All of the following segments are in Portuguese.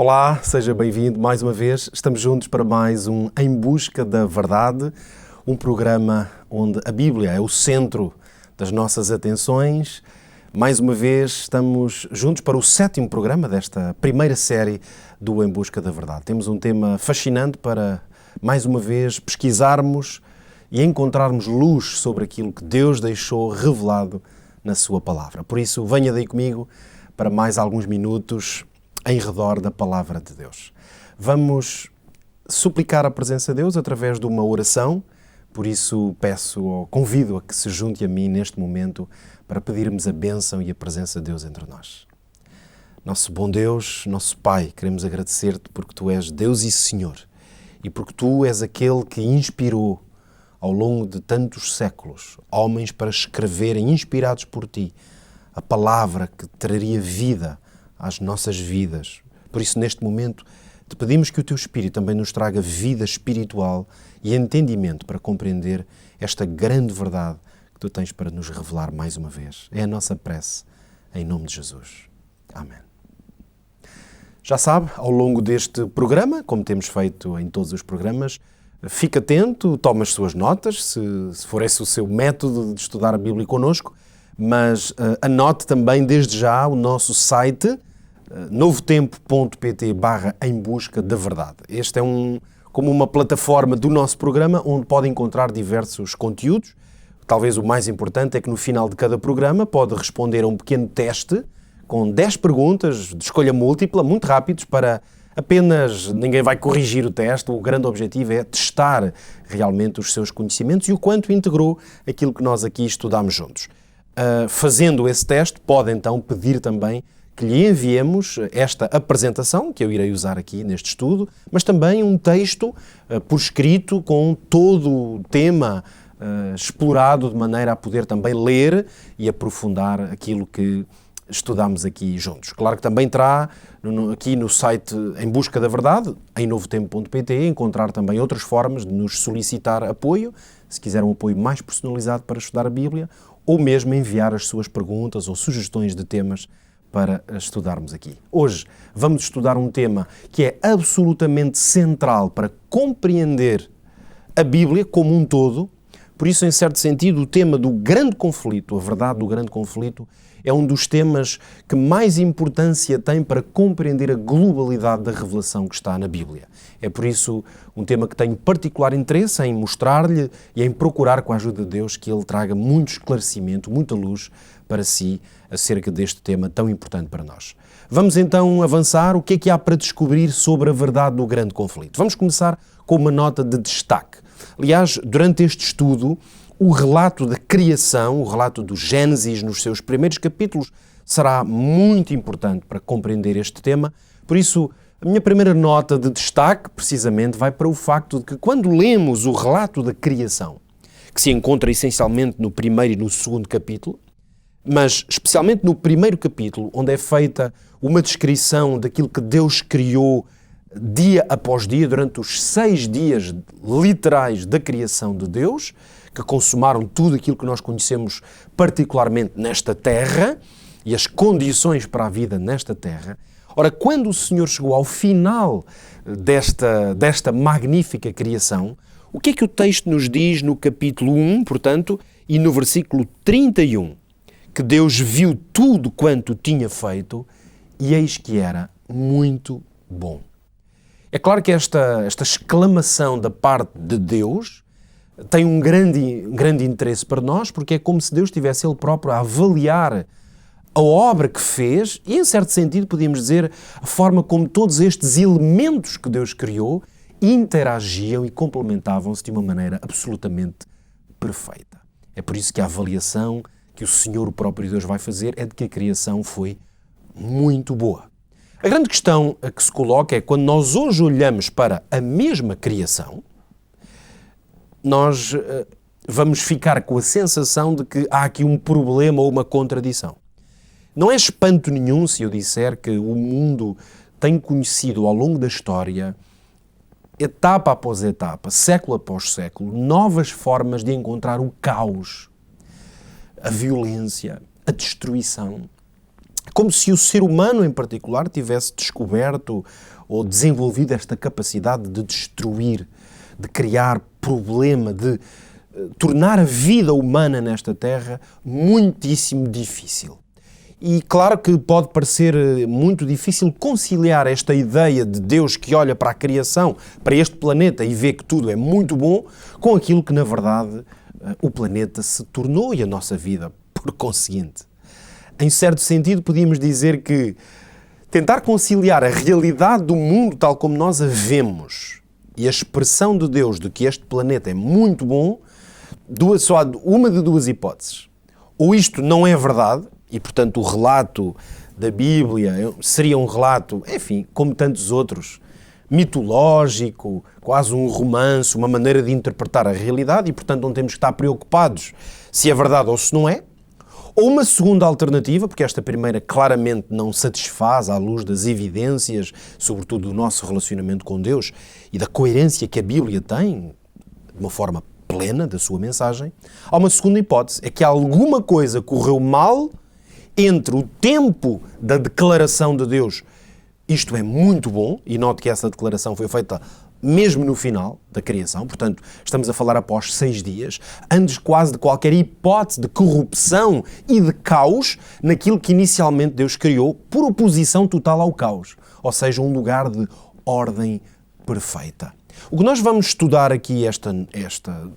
Olá, seja bem-vindo mais uma vez. Estamos juntos para mais um Em Busca da Verdade, um programa onde a Bíblia é o centro das nossas atenções. Mais uma vez estamos juntos para o 7º programa desta primeira série do Em Busca da Verdade. Temos um tema fascinante para, mais uma vez, pesquisarmos e encontrarmos luz sobre aquilo que Deus deixou revelado na sua palavra. Por isso, venha daí comigo para mais alguns minutos em redor da palavra de Deus. Vamos suplicar a presença de Deus através de uma oração, por isso peço ou convido a que se junte a mim neste momento para pedirmos a bênção e a presença de Deus entre nós. Nosso bom Deus, nosso Pai, queremos agradecer-te porque Tu és Deus e Senhor e porque Tu és aquele que inspirou ao longo de tantos séculos homens para escreverem, inspirados por Ti, a palavra que traria vida às nossas vidas. Por isso, neste momento, te pedimos que o Teu Espírito também nos traga vida espiritual e entendimento para compreender esta grande verdade que Tu tens para nos revelar mais uma vez. É a nossa prece, em nome de Jesus. Amém. Já sabe, ao longo deste programa, como temos feito em todos os programas, fique atento, tome as suas notas, se for esse o seu método de estudar a Bíblia connosco, mas anote também desde já o nosso site, novotempo.pt/em busca da verdade. Este é como uma plataforma do nosso programa onde pode encontrar diversos conteúdos. Talvez o mais importante é que no final de cada programa pode responder a um pequeno teste com 10 perguntas de escolha múltipla, muito rápidos, para apenas, ninguém vai corrigir o teste, o grande objetivo é testar realmente os seus conhecimentos e o quanto integrou aquilo que nós aqui estudámos juntos. Fazendo esse teste, pode então pedir também que lhe enviemos esta apresentação, que eu irei usar aqui neste estudo, mas também um texto por escrito com todo o tema explorado de maneira a poder também ler e aprofundar aquilo que estudamos aqui juntos. Claro que também terá aqui no site Em Busca da Verdade, em novotempo.pt, encontrar também outras formas de nos solicitar apoio, se quiser um apoio mais personalizado para estudar a Bíblia, ou mesmo enviar as suas perguntas ou sugestões de temas para estudarmos aqui. Hoje vamos estudar um tema que é absolutamente central para compreender a Bíblia como um todo. Por isso, em certo sentido, o tema do grande conflito, a verdade do grande conflito, é um dos temas que mais importância tem para compreender a globalidade da revelação que está na Bíblia. É por isso um tema que tenho particular interesse em mostrar-lhe e em procurar, com a ajuda de Deus, que Ele traga muito esclarecimento, muita luz para si acerca deste tema tão importante para nós. Vamos então avançar. O que é que há para descobrir sobre a verdade do grande conflito? Vamos começar com uma nota de destaque. Aliás, durante este estudo, o relato da criação, o relato do Gênesis nos seus primeiros capítulos, será muito importante para compreender este tema. Por isso, a minha primeira nota de destaque, precisamente, vai para o facto de que quando lemos o relato da criação, que se encontra essencialmente no primeiro e no segundo capítulo, mas especialmente no primeiro capítulo, onde é feita uma descrição daquilo que Deus criou dia após dia, durante os 6 dias literais da criação de Deus, que consumaram tudo aquilo que nós conhecemos particularmente nesta terra e as condições para a vida nesta terra. Ora, quando o Senhor chegou ao final desta magnífica criação, o que é que o texto nos diz no capítulo 1, portanto, e no versículo 31? Que Deus viu tudo quanto tinha feito e eis que era muito bom. É claro que esta exclamação da parte de Deus tem um grande interesse para nós, porque é como se Deus estivesse Ele próprio a avaliar a obra que fez e, em certo sentido, podíamos dizer, a forma como todos estes elementos que Deus criou interagiam e complementavam-se de uma maneira absolutamente perfeita. É por isso que a avaliação que o Senhor, o próprio Deus, vai fazer é de que a criação foi muito boa. A grande questão a que se coloca é quando nós hoje olhamos para a mesma criação, nós vamos ficar com a sensação de que há aqui um problema ou uma contradição. Não é espanto nenhum se eu disser que o mundo tem conhecido ao longo da história, etapa após etapa, século após século, novas formas de encontrar o caos, a violência, a destruição, Como se o ser humano, em particular, tivesse descoberto ou desenvolvido esta capacidade de destruir, de criar problema, de tornar a vida humana nesta Terra muitíssimo difícil. E claro que pode parecer muito difícil conciliar esta ideia de Deus que olha para a criação, para este planeta e vê que tudo é muito bom, com aquilo que, na verdade, o planeta se tornou e a nossa vida, por conseguinte. Em certo sentido, podíamos dizer que tentar conciliar a realidade do mundo tal como nós a vemos e a expressão de Deus de que este planeta é muito bom, só há uma de duas hipóteses. Ou isto não é verdade, e portanto o relato da Bíblia seria um relato, enfim, como tantos outros, mitológico, quase um romance, uma maneira de interpretar a realidade, e portanto não temos que estar preocupados se é verdade ou se não é. Ou uma segunda alternativa, porque esta primeira claramente não satisfaz à luz das evidências, sobretudo do nosso relacionamento com Deus e da coerência que a Bíblia tem, de uma forma plena da sua mensagem. Há uma segunda hipótese, é que alguma coisa correu mal entre o tempo da declaração de Deus, isto é muito bom, e note que essa declaração foi feita mesmo no final da criação, portanto, estamos a falar após 6 dias, antes quase de qualquer hipótese de corrupção e de caos naquilo que inicialmente Deus criou por oposição total ao caos, ou seja, um lugar de ordem perfeita. O que nós vamos estudar aqui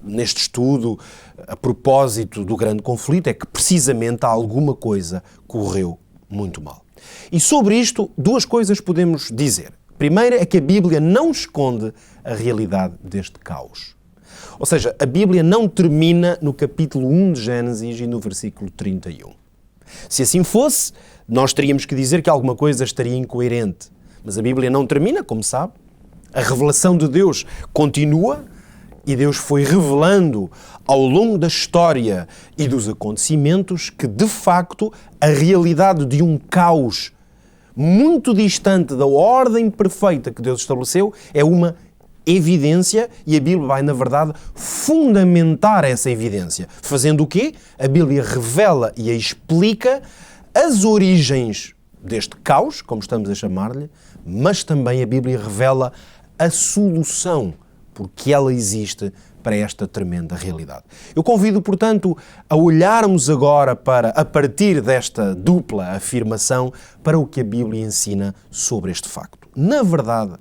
neste estudo, a propósito do grande conflito, é que precisamente alguma coisa correu muito mal. E sobre isto, 2 coisas podemos dizer. Primeiro é que a Bíblia não esconde a realidade deste caos. Ou seja, a Bíblia não termina no capítulo 1 de Gênesis e no versículo 31. Se assim fosse, nós teríamos que dizer que alguma coisa estaria incoerente. Mas a Bíblia não termina, como sabe. A revelação de Deus continua e Deus foi revelando ao longo da história e dos acontecimentos que, de facto, a realidade de um caos muito distante da ordem perfeita que Deus estabeleceu é uma evidência e a Bíblia vai, na verdade, fundamentar essa evidência. Fazendo o quê? A Bíblia revela e explica as origens deste caos, como estamos a chamar-lhe, mas também a Bíblia revela a solução, porque ela existe para esta tremenda realidade. Eu convido, portanto, a olharmos agora a partir desta dupla afirmação, para o que a Bíblia ensina sobre este facto. Na verdade,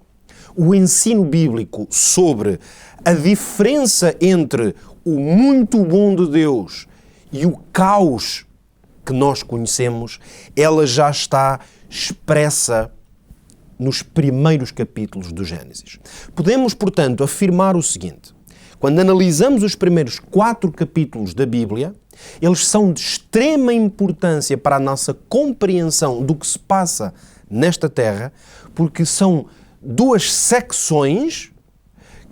o ensino bíblico sobre a diferença entre o muito bom de Deus e o caos que nós conhecemos, ela já está expressa nos primeiros capítulos do Gênesis. Podemos, portanto, afirmar o seguinte: quando analisamos os primeiros 4 capítulos da Bíblia, eles são de extrema importância para a nossa compreensão do que se passa nesta Terra, porque são 2 secções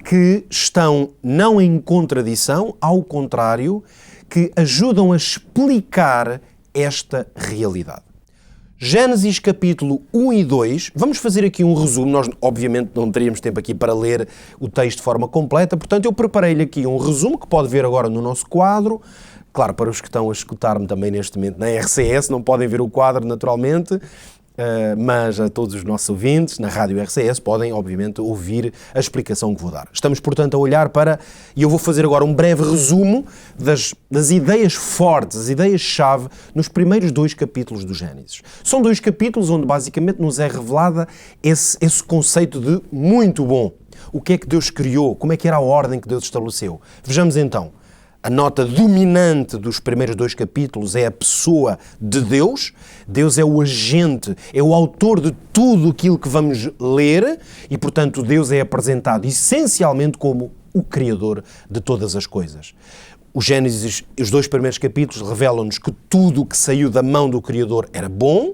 que estão não em contradição, ao contrário, que ajudam a explicar esta realidade. Gênesis capítulo 1 e 2, vamos fazer aqui um resumo, nós obviamente não teríamos tempo aqui para ler o texto de forma completa, portanto eu preparei-lhe aqui um resumo que pode ver agora no nosso quadro. Claro, para os que estão a escutar-me também neste momento na RCS, não podem ver o quadro naturalmente, mas a todos os nossos ouvintes na Rádio RCS podem, obviamente, ouvir a explicação que vou dar. Estamos, portanto, a olhar para, e eu vou fazer agora um breve resumo das ideias fortes, as ideias-chave, nos primeiros 2 capítulos do Gênesis. São 2 capítulos onde, basicamente, nos é revelada esse conceito de muito bom. O que é que Deus criou? Como é que era a ordem que Deus estabeleceu? Vejamos, então. A nota dominante dos primeiros 2 capítulos é a pessoa de Deus. Deus é o agente, é o autor de tudo aquilo que vamos ler e, portanto, Deus é apresentado essencialmente como o Criador de todas as coisas. O Gênesis, os 2 primeiros capítulos revelam-nos que tudo o que saiu da mão do Criador era bom.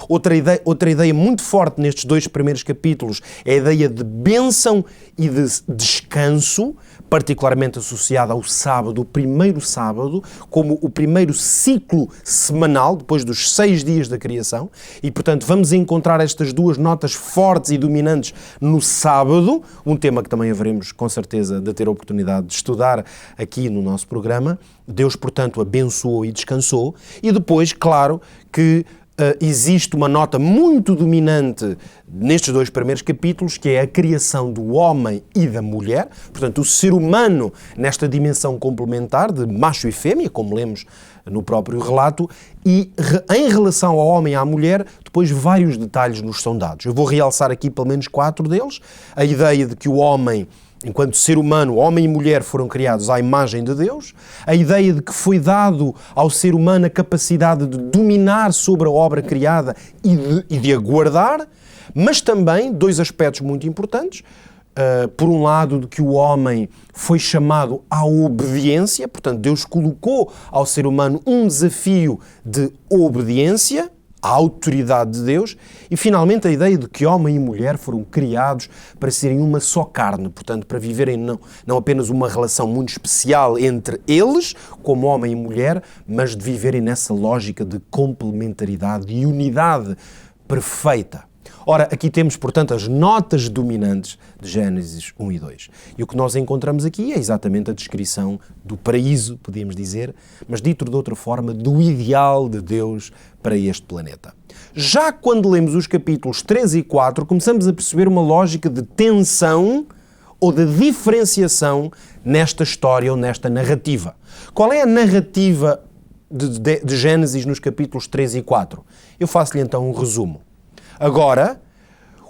Outra ideia muito forte nestes 2 primeiros capítulos é a ideia de bênção e de descanso, particularmente associada ao sábado, o primeiro sábado, como o primeiro ciclo semanal, depois dos 6 dias da criação, e, portanto, vamos encontrar estas 2 notas fortes e dominantes no sábado, um tema que também haveremos, com certeza, de ter a oportunidade de estudar aqui no nosso programa. Deus, portanto, abençoou e descansou, e depois, claro, que existe uma nota muito dominante nestes 2 primeiros capítulos, que é a criação do homem e da mulher, portanto, o ser humano nesta dimensão complementar de macho e fêmea, como lemos no próprio relato, e em relação ao homem e à mulher, depois vários detalhes nos são dados. Eu vou realçar aqui pelo menos 4 deles. A ideia de que o homem, enquanto ser humano, homem e mulher foram criados à imagem de Deus, a ideia de que foi dado ao ser humano a capacidade de dominar sobre a obra criada e de aguardar, mas também 2 aspectos muito importantes. Por um lado, de que o homem foi chamado à obediência, portanto, Deus colocou ao ser humano um desafio de obediência à autoridade de Deus, e finalmente a ideia de que homem e mulher foram criados para serem uma só carne, portanto, para viverem não apenas uma relação muito especial entre eles, como homem e mulher, mas de viverem nessa lógica de complementaridade e unidade perfeita. Ora, aqui temos, portanto, as notas dominantes de Gênesis 1 e 2. E o que nós encontramos aqui é exatamente a descrição do paraíso, podíamos dizer, mas dito de outra forma, do ideal de Deus para este planeta. Já quando lemos os capítulos 3 e 4, começamos a perceber uma lógica de tensão ou de diferenciação nesta história ou nesta narrativa. Qual é a narrativa de Gênesis nos capítulos 3 e 4? Eu faço-lhe então um resumo. Agora,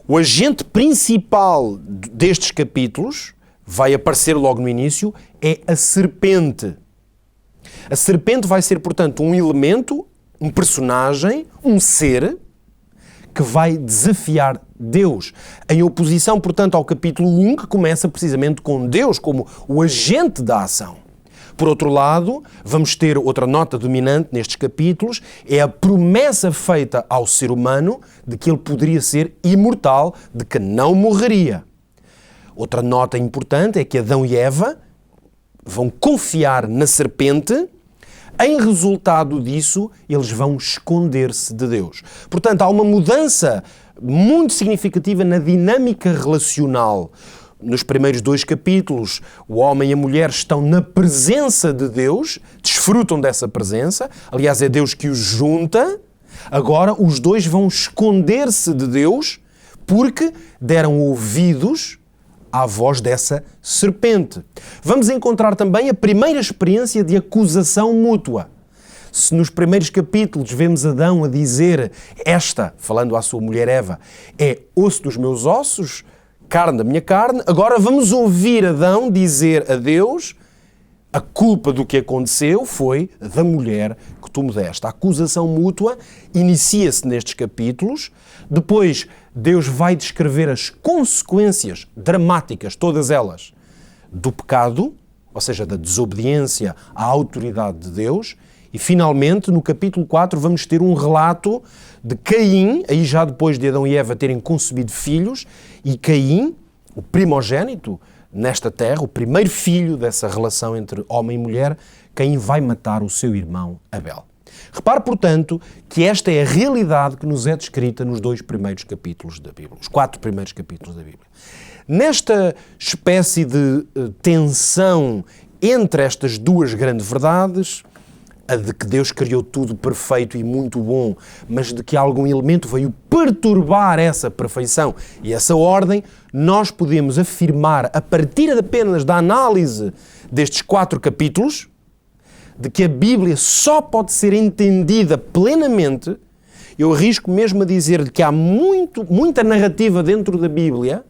o agente principal destes capítulos, vai aparecer logo no início, é a serpente. A serpente vai ser, portanto, um elemento, um personagem, um ser que vai desafiar Deus. Em oposição, portanto, ao capítulo 1, que começa precisamente com Deus como o agente da ação. Por outro lado, vamos ter outra nota dominante nestes capítulos, é a promessa feita ao ser humano de que ele poderia ser imortal, de que não morreria. Outra nota importante é que Adão e Eva vão confiar na serpente. Em resultado disso, eles vão esconder-se de Deus. Portanto, há uma mudança muito significativa na dinâmica relacional. Nos primeiros 2 capítulos, o homem e a mulher estão na presença de Deus, desfrutam dessa presença. Aliás, é Deus que os junta. Agora, os 2 vão esconder-se de Deus porque deram ouvidos à voz dessa serpente. Vamos encontrar também a primeira experiência de acusação mútua. Se nos primeiros capítulos vemos Adão a dizer, esta, falando à sua mulher Eva, é osso dos meus ossos, carne da minha carne, agora vamos ouvir Adão dizer a Deus, a culpa do que aconteceu foi da mulher que tu me deste. A acusação mútua inicia-se nestes capítulos, depois Deus vai descrever as consequências dramáticas, todas elas, do pecado, ou seja, da desobediência à autoridade de Deus, e finalmente, no capítulo 4, vamos ter um relato de Caim, aí já depois de Adão e Eva terem concebido filhos, e Caim, o primogênito nesta terra, o primeiro filho dessa relação entre homem e mulher, Caim vai matar o seu irmão Abel. Repare, portanto, que esta é a realidade que nos é descrita nos 2 primeiros capítulos da Bíblia, os 4 primeiros capítulos da Bíblia. Nesta espécie de tensão entre estas 2 grandes verdades, a de que Deus criou tudo perfeito e muito bom, mas de que algum elemento veio perturbar essa perfeição e essa ordem, nós podemos afirmar, a partir apenas da análise destes 4 capítulos, de que a Bíblia só pode ser entendida plenamente. Eu arrisco mesmo a dizer que há muita narrativa dentro da Bíblia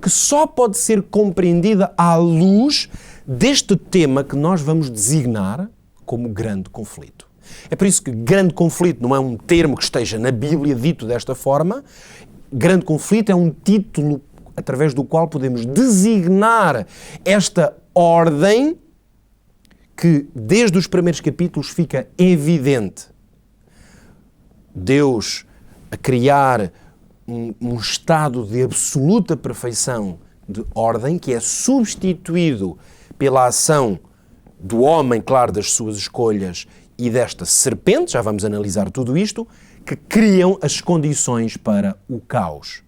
que só pode ser compreendida à luz deste tema que nós vamos designar como grande conflito. É por isso que grande conflito não é um termo que esteja na Bíblia dito desta forma. Grande conflito é um título através do qual podemos designar esta ordem que, desde os primeiros capítulos, fica evidente. Deus a criar um estado de absoluta perfeição de ordem que é substituído pela ação do homem, claro, das suas escolhas e desta serpente, já vamos analisar tudo isto, que criam as condições para o caos.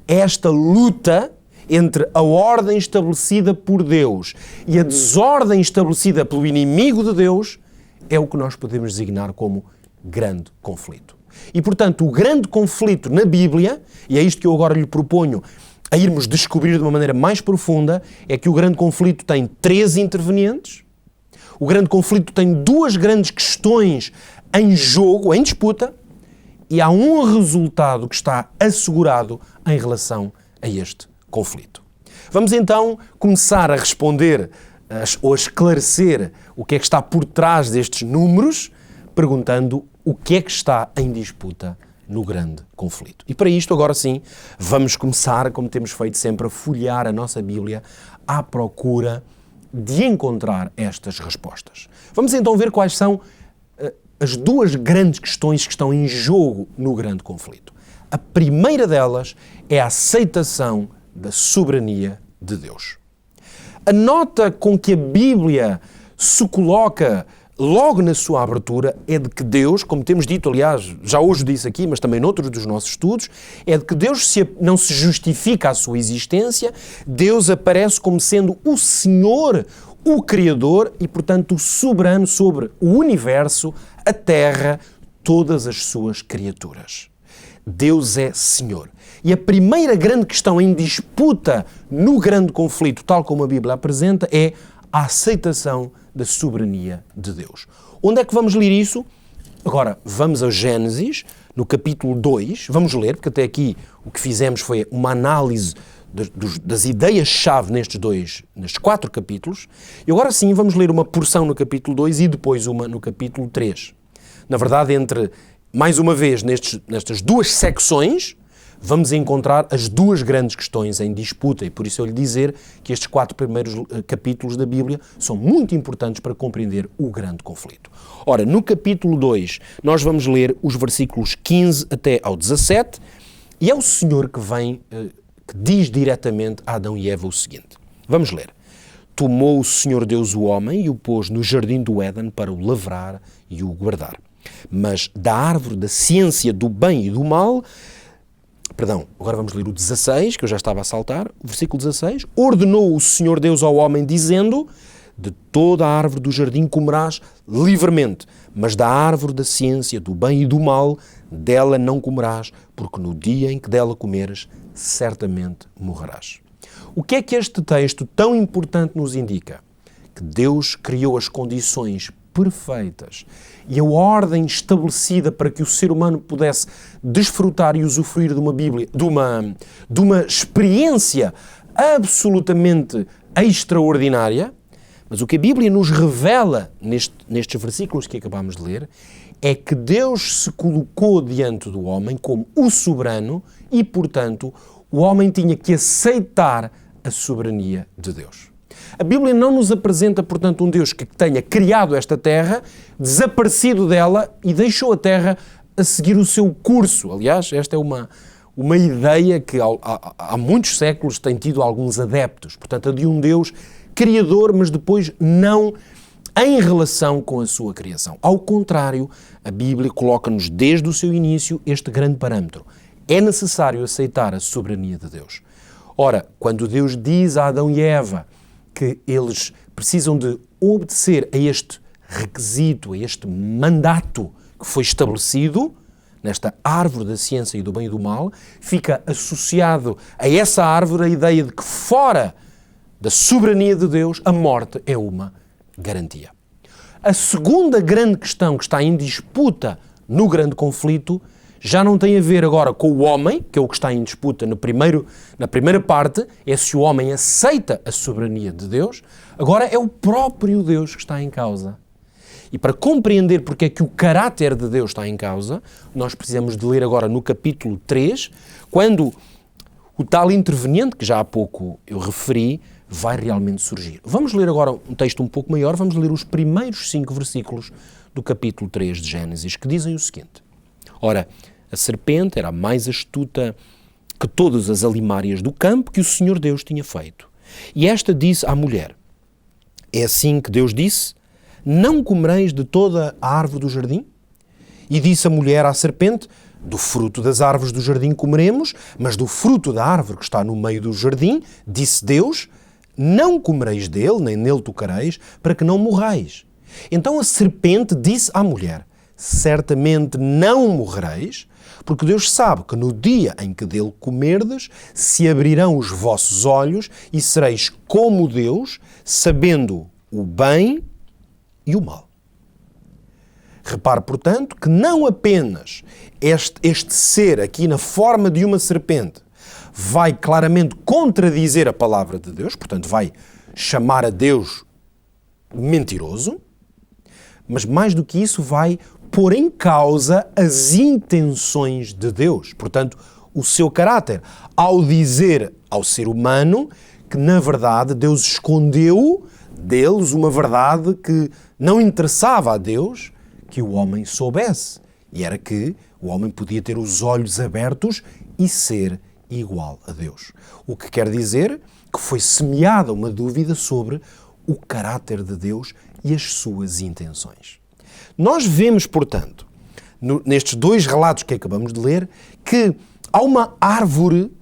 Esta luta entre a ordem estabelecida por Deus e a desordem estabelecida pelo inimigo de Deus é o que nós podemos designar como grande conflito. E, portanto, o grande conflito na Bíblia, e é isto que eu agora lhe proponho a irmos descobrir de uma maneira mais profunda, é que o grande conflito tem 3 intervenientes, o grande conflito tem 2 grandes questões em jogo, em disputa, e há um resultado que está assegurado em relação a este conflito. Vamos então começar a responder ou a esclarecer o que é que está por trás destes números, perguntando o que é que está em disputa no grande conflito. E para isto, agora sim, vamos começar, como temos feito sempre, a folhear a nossa Bíblia à procura de encontrar estas respostas. Vamos então ver quais são as 2 grandes questões que estão em jogo no grande conflito. A primeira delas é a aceitação da soberania de Deus. A nota com que a Bíblia se coloca logo na sua abertura é de que Deus, como temos dito, aliás, já hoje disse aqui, mas também noutros dos nossos estudos, é de que Deus não se justifica a sua existência, Deus aparece como sendo o Senhor, o Criador e, portanto, o soberano sobre o universo, a terra, todas as suas criaturas. Deus é Senhor. E a primeira grande questão em disputa no grande conflito, tal como a Bíblia apresenta, é a aceitação da soberania de Deus. Onde é que vamos ler isso? Agora, vamos ao Gênesis, no capítulo 2, vamos ler, porque até aqui o que fizemos foi uma análise das ideias-chave nestes 4 capítulos, e agora sim vamos ler uma porção no capítulo 2 e depois uma no capítulo 3. Na verdade, mais uma vez, nestas 2 secções, vamos encontrar as 2 grandes questões em disputa, e por isso eu lhe dizer que estes 4 primeiros capítulos da Bíblia são muito importantes para compreender o grande conflito. Ora, no capítulo 2, nós vamos ler os versículos 15 até ao 17, e é o Senhor que que diz diretamente a Adão e Eva o seguinte. Vamos ler. Tomou o Senhor Deus o homem e o pôs no jardim do Éden para o lavrar e o guardar. Mas da árvore da ciência do bem e do mal, agora vamos ler o 16, que eu já estava a saltar, o versículo 16, ordenou o Senhor Deus ao homem dizendo, de toda a árvore do jardim comerás livremente, mas da árvore da ciência do bem e do mal, dela não comerás, porque no dia em que dela comeres, certamente morrerás. O que é que este texto tão importante nos indica? Que Deus criou as condições perfeitas e a ordem estabelecida para que o ser humano pudesse desfrutar e usufruir de uma Bíblia, de uma experiência absolutamente extraordinária. Mas o que a Bíblia nos revela nestes versículos que acabamos de ler é que Deus se colocou diante do homem como o soberano e, portanto, o homem tinha que aceitar a soberania de Deus. A Bíblia não nos apresenta, portanto, um Deus que tenha criado esta terra, desaparecido dela e deixou a terra a seguir o seu curso. Aliás, esta é uma ideia que há muitos séculos tem tido alguns adeptos. Portanto, a de um Deus criador, mas depois não em relação com a sua criação. Ao contrário, a Bíblia coloca-nos desde o seu início este grande parâmetro. É necessário aceitar a soberania de Deus. Ora, quando Deus diz a Adão e Eva que eles precisam de obedecer a este requisito, a este mandato que foi estabelecido nesta árvore da ciência e do bem e do mal, fica associado a essa árvore a ideia de que fora da soberania de Deus, a morte é uma garantia. A segunda grande questão que está em disputa no grande conflito já não tem a ver agora com o homem, que é o que está em disputa na primeira parte, é se o homem aceita a soberania de Deus, agora é o próprio Deus que está em causa. E para compreender porque é que o caráter de Deus está em causa, nós precisamos de ler agora no capítulo 3, quando o tal interveniente, que já há pouco eu referi, vai realmente surgir. Vamos ler agora um texto um pouco maior, vamos ler os primeiros 5 versículos do capítulo 3 de Gênesis, que dizem o seguinte. Ora, a serpente era a mais astuta que todas as alimárias do campo que o Senhor Deus tinha feito. E esta disse à mulher, é assim que Deus disse, não comereis de toda a árvore do jardim? E disse a mulher à serpente, do fruto das árvores do jardim comeremos, mas do fruto da árvore que está no meio do jardim, disse Deus, não comereis dele, nem nele tocareis, para que não morrais. Então a serpente disse à mulher, certamente não morrereis, porque Deus sabe que no dia em que dele comerdes, se abrirão os vossos olhos e sereis como Deus, sabendo o bem e o mal. Repare, portanto, que não apenas este ser aqui na forma de uma serpente vai claramente contradizer a palavra de Deus, portanto vai chamar a Deus mentiroso, mas mais do que isso vai pôr em causa as intenções de Deus, portanto o seu caráter, ao dizer ao ser humano que na verdade Deus escondeu deles uma verdade que não interessava a Deus que o homem soubesse, e era que o homem podia ter os olhos abertos e ser igual a Deus. O que quer dizer que foi semeada uma dúvida sobre o caráter de Deus e as suas intenções. Nós vemos, portanto, nestes dois relatos que acabamos de ler, que há uma árvore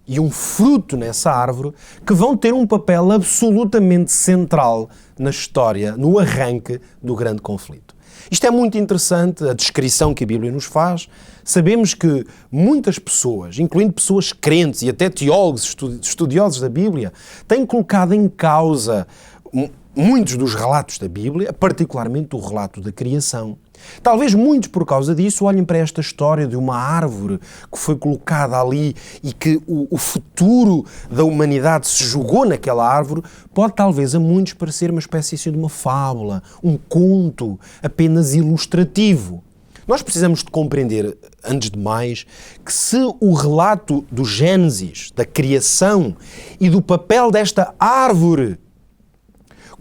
e um fruto nessa árvore que vão ter um papel absolutamente central na história, no arranque do grande conflito. Isto é muito interessante, a descrição que a Bíblia nos faz. Sabemos que muitas pessoas, incluindo pessoas crentes e até teólogos, estudiosos da Bíblia, têm colocado em causa muitos dos relatos da Bíblia, particularmente o relato da criação. Talvez muitos, por causa disso, olhem para esta história de uma árvore que foi colocada ali e que o futuro da humanidade se jogou naquela árvore, pode talvez a muitos parecer uma espécie de uma fábula, um conto apenas ilustrativo. Nós precisamos de compreender, antes de mais, que se o relato do Gênesis, da criação e do papel desta árvore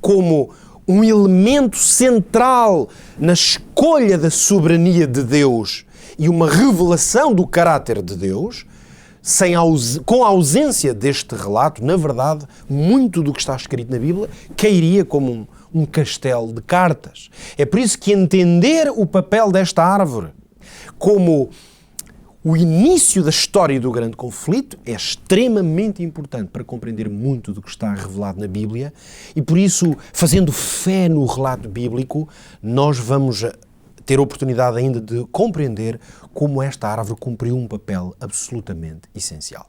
como um elemento central na escolha da soberania de Deus e uma revelação do caráter de Deus, com a ausência deste relato, na verdade, muito do que está escrito na Bíblia cairia como um castelo de cartas. É por isso que entender o papel desta árvore como o início da história do grande conflito é extremamente importante para compreender muito do que está revelado na Bíblia e, por isso, fazendo fé no relato bíblico, nós vamos ter a oportunidade ainda de compreender como esta árvore cumpriu um papel absolutamente essencial.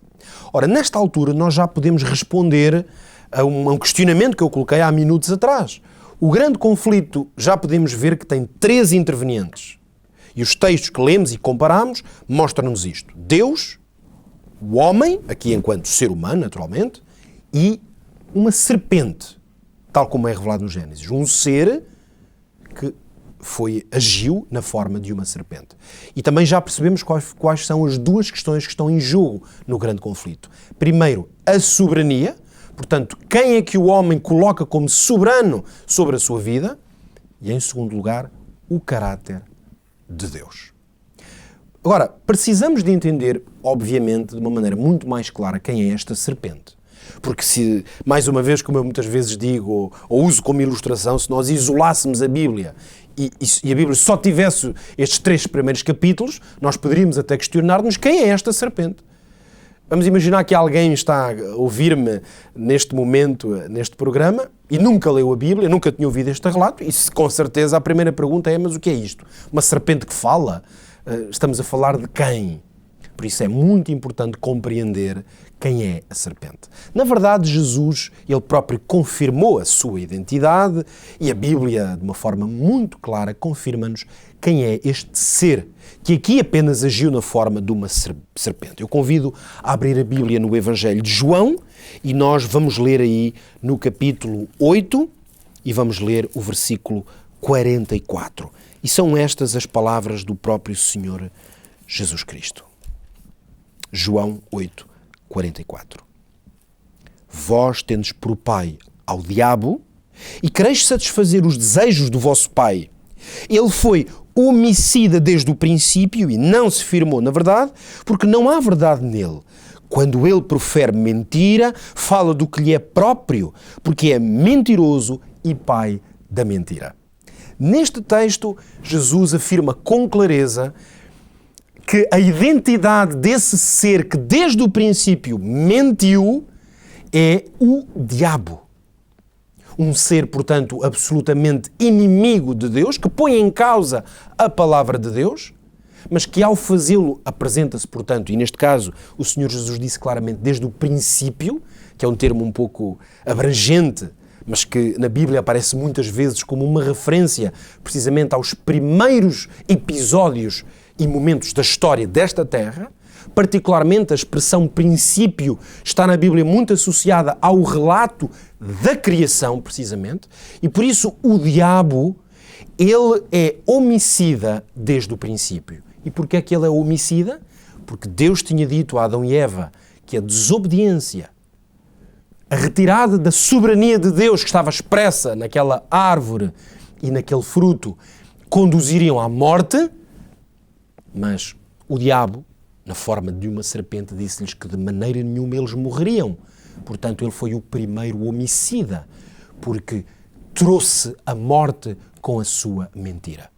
Ora, nesta altura, nós já podemos responder a um questionamento que eu coloquei há minutos atrás. O grande conflito, já podemos ver que tem 3 intervenientes. E os textos que lemos e comparamos mostram-nos isto. Deus, o homem, aqui enquanto ser humano, naturalmente, e uma serpente, tal como é revelado no Gênesis. Um ser que agiu na forma de uma serpente. E também já percebemos quais são as 2 questões que estão em jogo no grande conflito. Primeiro, a soberania, portanto, quem é que o homem coloca como soberano sobre a sua vida? E, em segundo lugar, o caráter de Deus. Agora, precisamos de entender, obviamente, de uma maneira muito mais clara quem é esta serpente. Porque se, mais uma vez, como eu muitas vezes digo, ou uso como ilustração, se nós isolássemos a Bíblia e a Bíblia só tivesse estes 3 primeiros capítulos, nós poderíamos até questionar-nos quem é esta serpente. Vamos imaginar que alguém está a ouvir-me neste momento, neste programa, e nunca leu a Bíblia, nunca tinha ouvido este relato, e com certeza a primeira pergunta é, mas o que é isto? Uma serpente que fala? Estamos a falar de quem? Por isso é muito importante compreender quem é a serpente. Na verdade, Jesus, ele próprio confirmou a sua identidade, e a Bíblia, de uma forma muito clara, confirma-nos quem é este ser, que aqui apenas agiu na forma de uma serpente. Eu convido a abrir a Bíblia no Evangelho de João e nós vamos ler aí no capítulo 8 e vamos ler o versículo 44. E são estas as palavras do próprio Senhor Jesus Cristo. João 8, 44. Vós tendes por pai ao diabo e quereis satisfazer os desejos do vosso pai. Ele foi homicida desde o princípio e não se firmou na verdade, porque não há verdade nele. Quando ele profere mentira, fala do que lhe é próprio, porque é mentiroso e pai da mentira. Neste texto, Jesus afirma com clareza que a identidade desse ser que desde o princípio mentiu é o diabo. um ser, portanto, absolutamente inimigo de Deus, que põe em causa a palavra de Deus, mas que ao fazê-lo apresenta-se, portanto, e neste caso o Senhor Jesus disse claramente desde o princípio, que é um termo um pouco abrangente, mas que na Bíblia aparece muitas vezes como uma referência precisamente aos primeiros episódios e momentos da história desta terra. Particularmente a expressão princípio está na Bíblia muito associada ao relato da criação, precisamente, e por isso o diabo, ele é homicida desde o princípio. E porquê é que ele é homicida? Porque Deus tinha dito a Adão e Eva que a desobediência, a retirada da soberania de Deus que estava expressa naquela árvore e naquele fruto, conduziriam à morte, mas o diabo, na forma de uma serpente, disse-lhes que de maneira nenhuma eles morreriam. Portanto, ele foi o primeiro homicida, porque trouxe a morte com a sua mentira.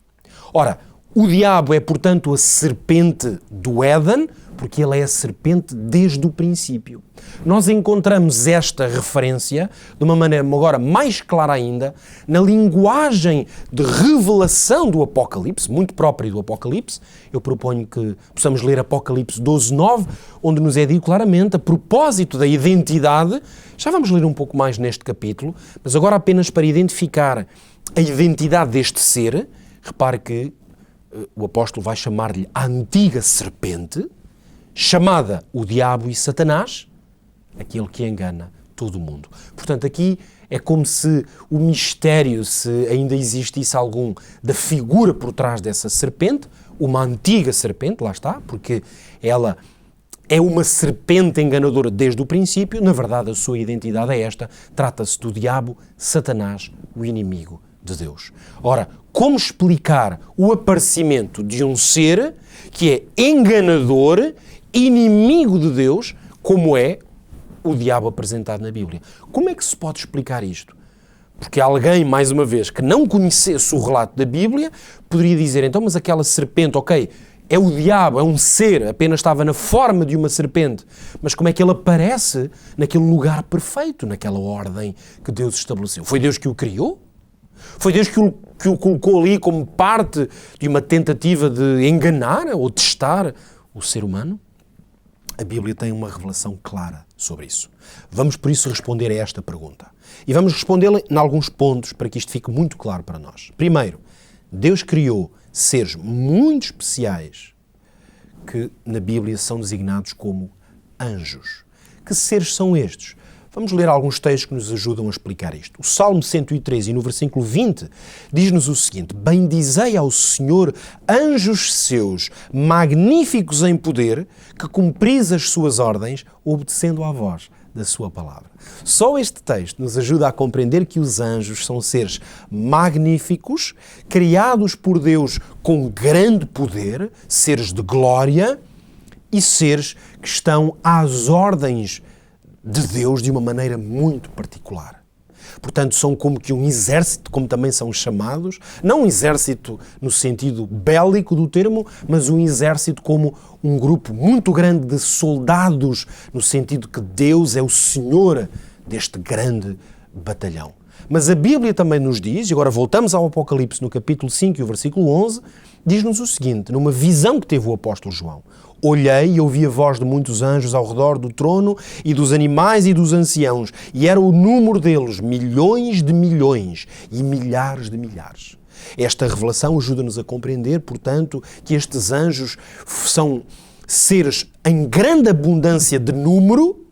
Ora, o diabo é, portanto, a serpente do Éden, porque ele é a serpente desde o princípio. Nós encontramos esta referência, de uma maneira agora mais clara ainda, na linguagem de revelação do Apocalipse, muito própria do Apocalipse. Eu proponho que possamos ler Apocalipse 12:9, onde nos é dito claramente, a propósito da identidade, já vamos ler um pouco mais neste capítulo, mas agora apenas para identificar a identidade deste ser. Repare que o apóstolo vai chamar-lhe a antiga serpente, chamada o diabo e Satanás, aquele que engana todo o mundo. Portanto, aqui é como se o mistério, se ainda existisse algum, da figura por trás dessa serpente, uma antiga serpente, lá está, porque ela é uma serpente enganadora desde o princípio. Na verdade, a sua identidade é esta, trata-se do diabo, Satanás, o inimigo de Deus. Ora, como explicar o aparecimento de um ser que é enganador, inimigo de Deus, como é o diabo apresentado na Bíblia? Como é que se pode explicar isto? Porque alguém, mais uma vez, que não conhecesse o relato da Bíblia, poderia dizer, então, mas aquela serpente, ok, é o diabo, é um ser, apenas estava na forma de uma serpente, mas como é que ele aparece naquele lugar perfeito, naquela ordem que Deus estabeleceu? Foi Deus que o criou? Foi Deus que o colocou ali como parte de uma tentativa de enganar ou testar o ser humano? A Bíblia tem uma revelação clara sobre isso. Vamos, por isso, responder a esta pergunta. E vamos respondê-la em alguns pontos para que isto fique muito claro para nós. Primeiro, Deus criou seres muito especiais que na Bíblia são designados como anjos. Que seres são estes? Vamos ler alguns textos que nos ajudam a explicar isto. O Salmo 103, e no versículo 20, diz-nos o seguinte: bendizei ao Senhor anjos seus, magníficos em poder, que cumpris as suas ordens, obedecendo à voz da sua palavra. Só este texto nos ajuda a compreender que os anjos são seres magníficos, criados por Deus com grande poder, seres de glória e seres que estão às ordens de Deus de uma maneira muito particular. Portanto, são como que um exército, como também são chamados, não um exército no sentido bélico do termo, mas um exército como um grupo muito grande de soldados, no sentido que Deus é o Senhor deste grande batalhão. Mas a Bíblia também nos diz, e agora voltamos ao Apocalipse no capítulo 5 e o versículo 11, diz-nos o seguinte, numa visão que teve o apóstolo João: olhei e ouvi a voz de muitos anjos ao redor do trono e dos animais e dos anciãos, e era o número deles milhões de milhões e milhares de milhares. Esta revelação ajuda-nos a compreender, portanto, que estes anjos são seres em grande abundância de número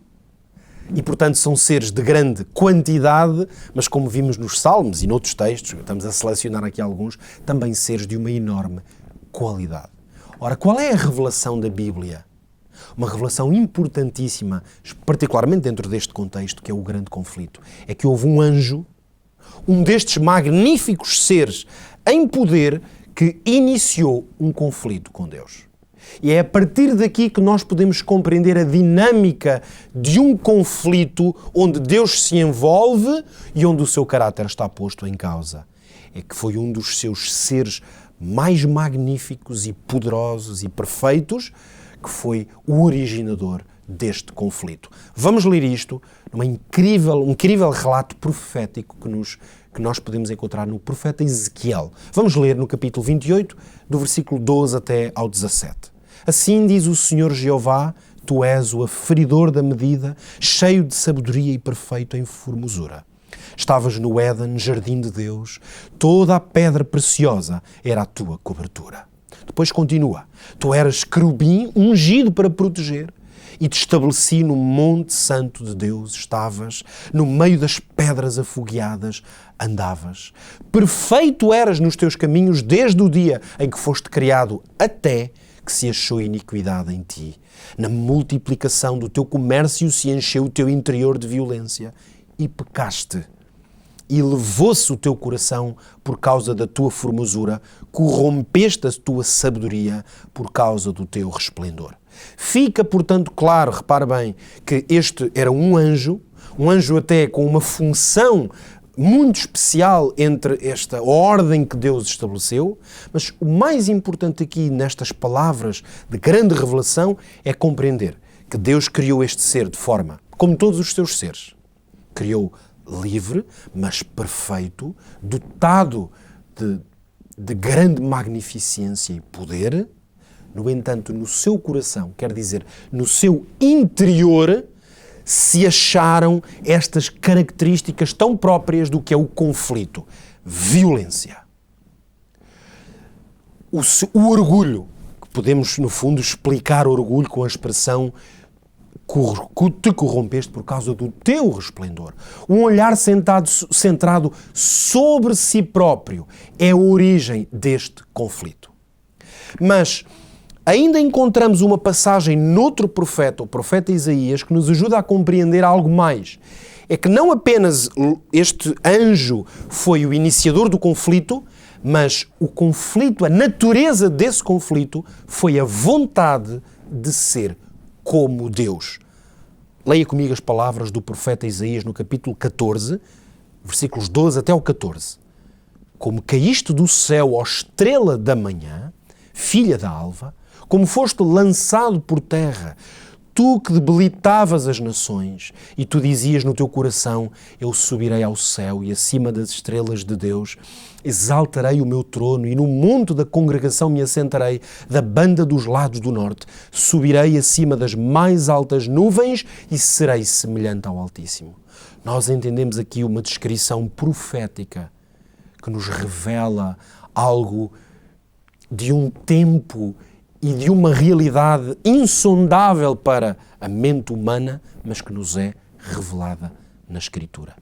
e, portanto, são seres de grande quantidade, mas como vimos nos Salmos e noutros textos, estamos a selecionar aqui alguns, também seres de uma enorme qualidade. Ora, qual é a revelação da Bíblia? Uma revelação importantíssima, particularmente dentro deste contexto, que é o grande conflito. É que houve um anjo, um destes magníficos seres em poder, que iniciou um conflito com Deus. E é a partir daqui que nós podemos compreender a dinâmica de um conflito onde Deus se envolve e onde o seu caráter está posto em causa. É que foi um dos seus seres mais magníficos e poderosos e perfeitos, que foi o originador deste conflito. Vamos ler isto num incrível relato profético que nós podemos encontrar no profeta Ezequiel. Vamos ler no capítulo 28, do versículo 12 até ao 17. Assim diz o Senhor Jeová: Tu és o aferidor da medida, cheio de sabedoria e perfeito em formosura. Estavas no Éden, jardim de Deus, toda a pedra preciosa era a tua cobertura. Depois continua: Tu eras querubim ungido para proteger, e te estabeleci no monte santo de Deus, estavas no meio das pedras afogueadas, andavas. Perfeito eras nos teus caminhos desde o dia em que foste criado até que se achou iniquidade em ti. Na multiplicação do teu comércio se encheu o teu interior de violência e pecaste. E levou-se o teu coração por causa da tua formosura, corrompeste a tua sabedoria por causa do teu resplendor. Fica, portanto, claro, repare bem, que este era um anjo até com uma função muito especial entre esta ordem que Deus estabeleceu, mas o mais importante aqui nestas palavras de grande revelação é compreender que Deus criou este ser de forma, como todos os seus seres, criou livre, mas perfeito, dotado de grande magnificência e poder. No entanto, no seu coração, quer dizer, no seu interior, se acharam estas características tão próprias do que é o conflito. Violência. O orgulho, que podemos, no fundo, explicar orgulho com a expressão te corrompeste por causa do teu resplendor. Um olhar centrado sobre si próprio é a origem deste conflito. Mas ainda encontramos uma passagem noutro profeta, o profeta Isaías, que nos ajuda a compreender algo mais. É que não apenas este anjo foi o iniciador do conflito, mas o conflito, a natureza desse conflito, foi a vontade de ser como Deus. Leia comigo as palavras do profeta Isaías no capítulo 14, versículos 12 até ao 14. Como caíste do céu, ó estrela da manhã, filha da alva, como foste lançado por terra, tu que debilitavas as nações, e tu dizias no teu coração: eu subirei ao céu e acima das estrelas de Deus exaltarei o meu trono, e no monte da congregação me assentarei, da banda dos lados do norte, subirei acima das mais altas nuvens e serei semelhante ao Altíssimo. Nós entendemos aqui uma descrição profética que nos revela algo de um tempo e de uma realidade insondável para a mente humana, mas que nos é revelada na Escritura.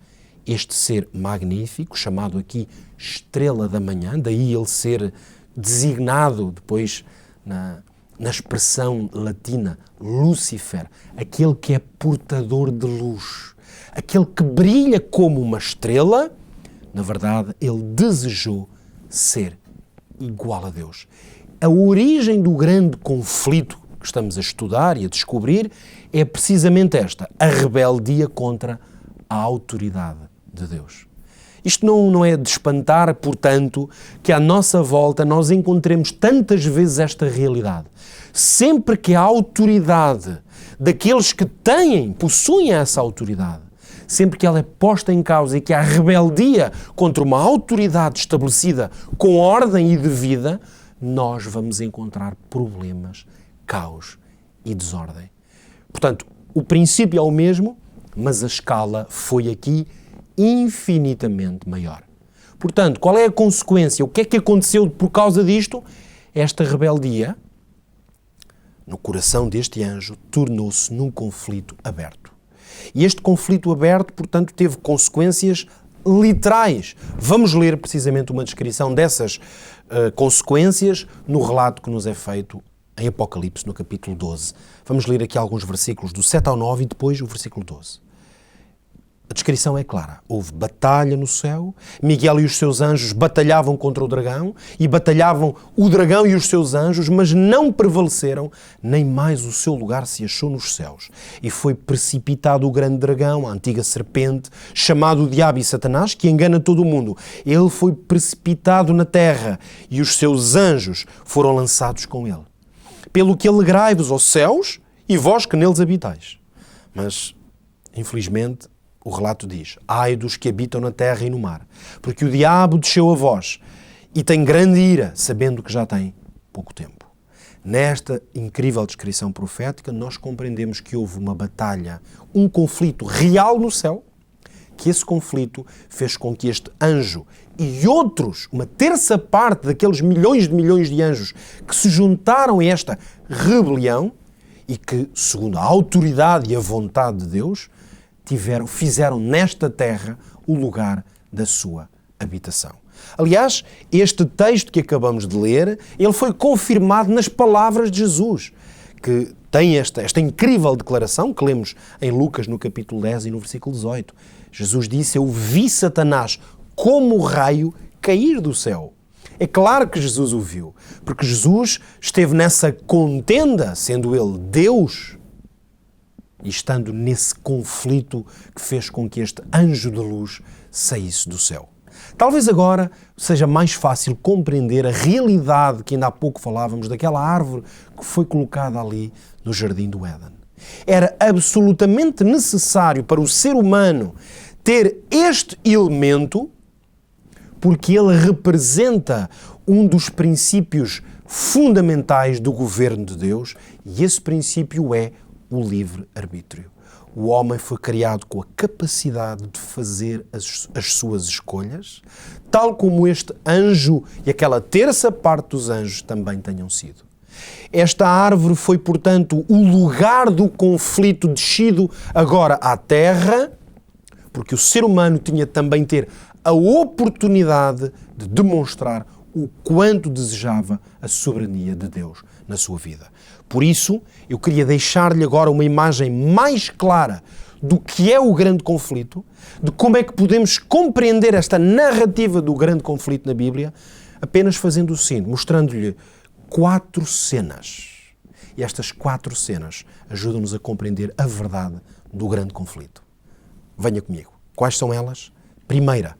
Este ser magnífico, chamado aqui Estrela da Manhã, daí ele ser designado depois na expressão latina Lúcifer, aquele que é portador de luz, aquele que brilha como uma estrela. Na verdade, ele desejou ser igual a Deus. A origem do grande conflito que estamos a estudar e a descobrir é precisamente esta: a rebeldia contra a autoridade de Deus. Isto não é de espantar, portanto, que à nossa volta nós encontremos tantas vezes esta realidade. Sempre que a autoridade daqueles que possuem essa autoridade, sempre que ela é posta em causa e que há rebeldia contra uma autoridade estabelecida com ordem e devida, nós vamos encontrar problemas, caos e desordem. Portanto, o princípio é o mesmo, mas a escala foi aqui infinitamente maior. Portanto, qual é a consequência? O que é que aconteceu por causa disto? Esta rebeldia, no coração deste anjo, tornou-se num conflito aberto. E este conflito aberto, portanto, teve consequências literais. Vamos ler precisamente uma descrição dessas consequências no relato que nos é feito em Apocalipse, no capítulo 12. Vamos ler aqui alguns versículos do 7 ao 9 e depois o versículo 12. A descrição é clara. Houve batalha no céu, Miguel e os seus anjos batalhavam contra o dragão, e batalhavam o dragão e os seus anjos, mas não prevaleceram, nem mais o seu lugar se achou nos céus. E foi precipitado o grande dragão, a antiga serpente, chamado o Diabo e Satanás, que engana todo o mundo. Ele foi precipitado na terra, e os seus anjos foram lançados com ele. Pelo que alegrai-vos, ó céus, e vós que neles habitais. Mas, infelizmente, o relato diz: ai dos que habitam na terra e no mar, porque o diabo desceu a vós e tem grande ira, sabendo que já tem pouco tempo. Nesta incrível descrição profética, nós compreendemos que houve uma batalha, um conflito real no céu, que esse conflito fez com que este anjo e outros, uma terça parte daqueles milhões de anjos que se juntaram a esta rebelião e que, segundo a autoridade e a vontade de Deus, fizeram nesta terra o lugar da sua habitação. Aliás, este texto que acabamos de ler, ele foi confirmado nas palavras de Jesus, que tem esta incrível declaração que lemos em Lucas no capítulo 10 e no versículo 18. Jesus disse: eu vi Satanás como raio cair do céu. É claro que Jesus o viu, porque Jesus esteve nessa contenda, sendo ele Deus, e estando nesse conflito que fez com que este anjo de luz saísse do céu. Talvez agora seja mais fácil compreender a realidade que ainda há pouco falávamos daquela árvore que foi colocada ali no Jardim do Éden. Era absolutamente necessário para o ser humano ter este elemento, porque ele representa um dos princípios fundamentais do governo de Deus, e esse princípio é o livre-arbítrio. O homem foi criado com a capacidade de fazer as suas escolhas, tal como este anjo e aquela terça parte dos anjos também tenham sido. Esta árvore foi, portanto, o lugar do conflito descido agora à terra, porque o ser humano tinha também ter a oportunidade de demonstrar o quanto desejava a soberania de Deus na sua vida. Por isso, eu queria deixar-lhe agora uma imagem mais clara do que é o grande conflito, de como é que podemos compreender esta narrativa do grande conflito na Bíblia, apenas fazendo o seguinte, mostrando-lhe 4 cenas. E estas 4 cenas ajudam-nos a compreender a verdade do grande conflito. Venha comigo. Quais são elas? Primeira,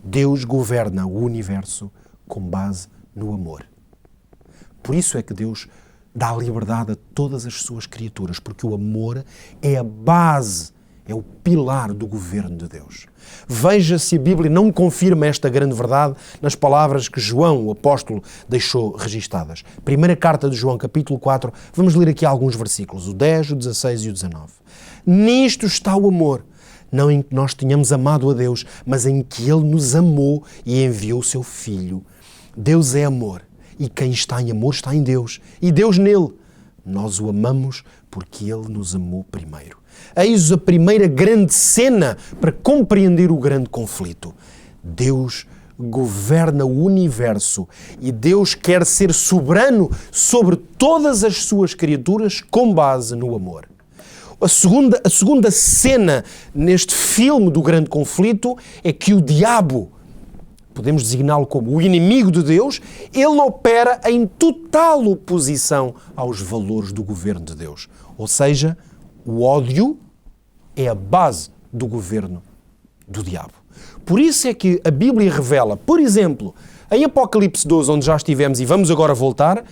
Deus governa o universo com base no amor. Por isso é que Deus dá liberdade a todas as suas criaturas, porque o amor é a base, é o pilar do governo de Deus. Veja se a Bíblia não confirma esta grande verdade nas palavras que João, o apóstolo, deixou registadas. Primeira carta de João, capítulo 4, vamos ler aqui alguns versículos, o 10, o 16 e o 19. Nisto está o amor, não em que nós tenhamos amado a Deus, mas em que Ele nos amou e enviou o Seu Filho. Deus é amor. E quem está em amor está em Deus, e Deus nele. Nós o amamos porque Ele nos amou primeiro. Eis a primeira grande cena para compreender o grande conflito. Deus governa o universo e Deus quer ser soberano sobre todas as suas criaturas com base no amor. A segunda cena neste filme do grande conflito é que o diabo, podemos designá-lo como o inimigo de Deus, ele opera em total oposição aos valores do governo de Deus. Ou seja, o ódio é a base do governo do diabo. Por isso é que a Bíblia revela, por exemplo, em Apocalipse 12, onde já estivemos e vamos agora voltar,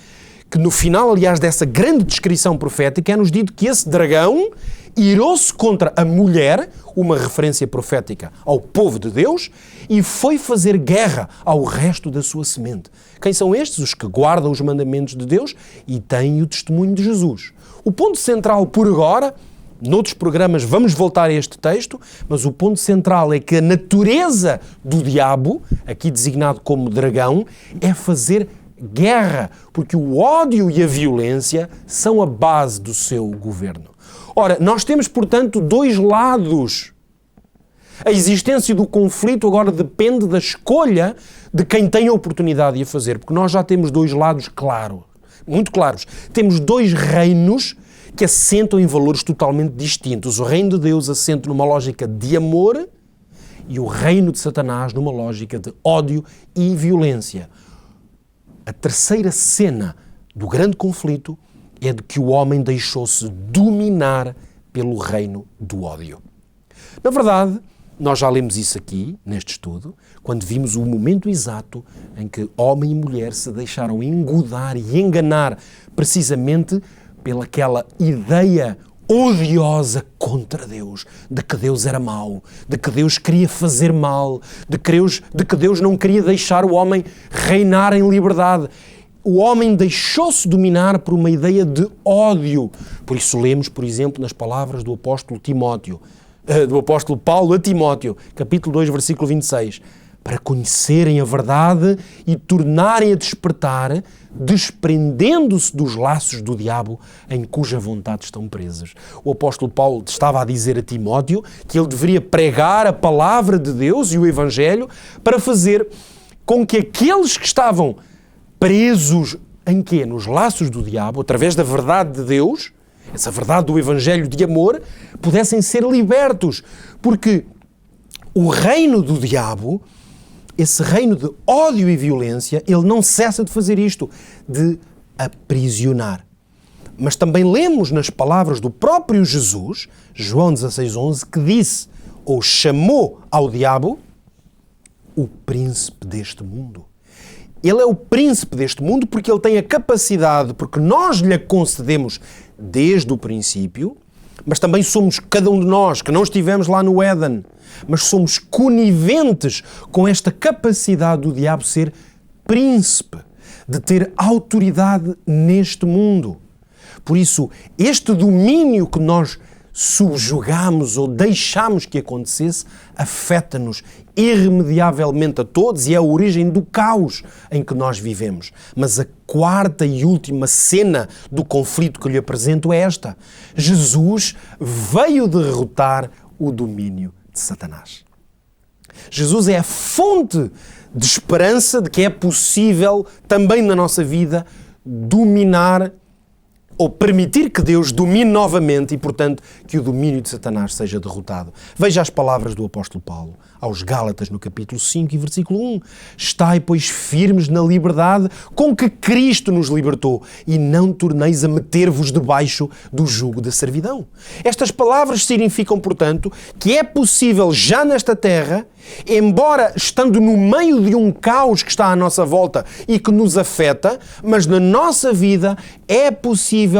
que no final, aliás, dessa grande descrição profética, é-nos dito que esse dragão irou-se contra a mulher, uma referência profética ao povo de Deus, e foi fazer guerra ao resto da sua semente. Quem são estes? Os que guardam os mandamentos de Deus e têm o testemunho de Jesus. O ponto central por agora, noutros programas vamos voltar a este texto, mas o ponto central é que a natureza do diabo, aqui designado como dragão, é fazer guerra, porque o ódio e a violência são a base do seu governo. Ora, nós temos, portanto, 2 lados. A existência do conflito agora depende da escolha de quem tem a oportunidade de a fazer, porque nós já temos 2 lados claros, muito claros. Temos 2 reinos que assentam em valores totalmente distintos. O reino de Deus assenta numa lógica de amor e o reino de Satanás numa lógica de ódio e violência. A terceira cena do grande conflito é de que o homem deixou-se dominar pelo reino do ódio. Na verdade, nós já lemos isso aqui, neste estudo, quando vimos o momento exato em que homem e mulher se deixaram engodar e enganar precisamente pelaquela ideia odiosa contra Deus, de que Deus era mau, de que Deus queria fazer mal, de que Deus não queria deixar o homem reinar em liberdade. O homem deixou-se dominar por uma ideia de ódio. Por isso lemos, por exemplo, nas palavras do apóstolo Paulo a Timóteo, capítulo 2, versículo 26, para conhecerem a verdade e tornarem a despertar, desprendendo-se dos laços do diabo em cuja vontade estão presos. O apóstolo Paulo estava a dizer a Timóteo que ele deveria pregar a palavra de Deus e o Evangelho para fazer com que aqueles que estavam presos em quê? Nos laços do diabo, através da verdade de Deus, essa verdade do Evangelho de amor, pudessem ser libertos. Porque o reino do diabo, esse reino de ódio e violência, ele não cessa de fazer isto, de aprisionar. Mas também lemos nas palavras do próprio Jesus, João 16:11, que disse, ou chamou ao diabo, o príncipe deste mundo. Ele é o príncipe deste mundo porque ele tem a capacidade, porque nós lhe concedemos desde o princípio, mas também somos, cada um de nós, que não estivemos lá no Éden, mas somos coniventes com esta capacidade do diabo ser príncipe, de ter autoridade neste mundo. Por isso, este domínio que nós subjugamos ou deixamos que acontecesse, afeta-nos irremediavelmente a todos e é a origem do caos em que nós vivemos. Mas a quarta e última cena do conflito que lhe apresento é esta. Jesus veio derrotar o domínio de Satanás. Jesus é a fonte de esperança de que é possível também na nossa vida dominar ou permitir que Deus domine novamente e, portanto, que o domínio de Satanás seja derrotado. Veja as palavras do apóstolo Paulo aos Gálatas no capítulo 5 e versículo 1. Estai, pois, firmes na liberdade com que Cristo nos libertou e não torneis a meter-vos debaixo do jugo da servidão. Estas palavras significam, portanto, que é possível já nesta terra, embora estando no meio de um caos que está à nossa volta e que nos afeta, mas na nossa vida é possível